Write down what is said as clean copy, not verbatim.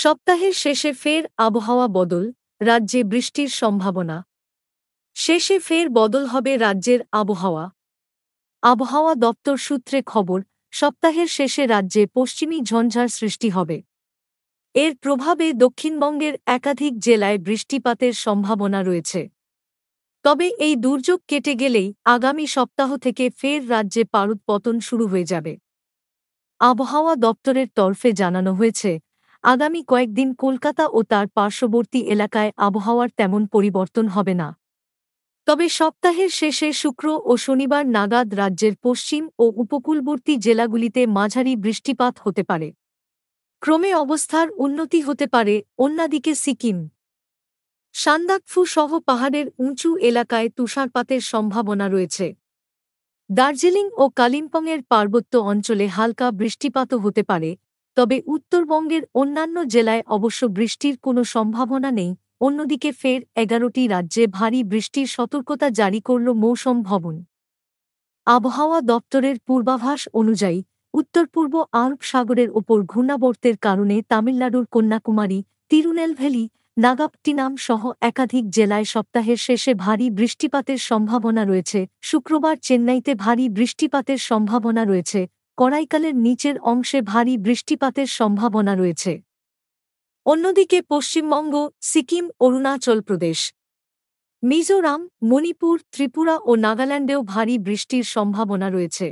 সপ্তাহের শেষে ফের আবহাওয়া বদল, রাজ্যে বৃষ্টির সম্ভাবনা। শেষে ফের বদল হবে রাজ্যের আবহাওয়া। আবহাওয়া দপ্তর সূত্রে খবর, সপ্তাহের শেষে রাজ্যে পশ্চিমী ঝঞ্ঝার সৃষ্টি হবে। এর প্রভাবে দক্ষিণবঙ্গের একাধিক জেলায় বৃষ্টিপাতের সম্ভাবনা রয়েছে। তবে এই দুর্যোগ কেটে গেলেই আগামী সপ্তাহ থেকে ফের রাজ্যে পারদ পতন শুরু হয়ে যাবে। আবহাওয়া দপ্তরের তরফে জানানো হয়েছে, আগামী কয়েকদিন কলকাতা ও তার পার্শ্ববর্তী এলাকায় আবহাওয়ার তেমন পরিবর্তন হবে না। তবে সপ্তাহের শেষে শুক্র ও শনিবার নাগাদ রাজ্যের পশ্চিম ও উপকূলবর্তী জেলাগুলিতে মাঝারি বৃষ্টিপাত হতে পারে। ক্রমে অবস্থার উন্নতি হতে পারে। অন্যদিকে সিকিম, সান্দাকফু সহ পাহাড়ের উঁচু এলাকায় তুষারপাতের সম্ভাবনা রয়েছে। দার্জিলিং ও কালিম্পংয়ের পার্বত্য অঞ্চলে হালকা বৃষ্টিপাতও হতে পারে, তবে উত্তরবঙ্গের অন্যান্য জেলায় অবশ্য বৃষ্টির কোনো সম্ভাবনা নেই। অন্যদিকে ফের ১১টি রাজ্যে ভারী বৃষ্টির সতর্কতা জারি করল মৌসুম ভবন। আবহাওয়া দপ্তরের পূর্বাভাস অনুযায়ী, উত্তর পূর্ব আরব সাগরের ওপর ঘূর্ণাবর্তের কারণে তামিলনাড়ুর কন্যাকুমারী, তিরুনেলভেলি, নাগাপট্টিনাম সহ একাধিক জেলায় সপ্তাহের শেষে ভারী বৃষ্টিপাতের সম্ভাবনা রয়েছে। শুক্রবার চেন্নাইতে ভারী বৃষ্টিপাতের সম্ভাবনা রয়েছে। করাইকালের নিচের অংশে ভারী বৃষ্টিপাতের সম্ভাবনা রয়েছে। অন্যদিকে পশ্চিমবঙ্গ, সিকিম, অরুণাচল প্রদেশ, মিজোরাম, মণিপুর, ত্রিপুরা ও নাগাল্যান্ডেও ভারী বৃষ্টির সম্ভাবনা রয়েছে।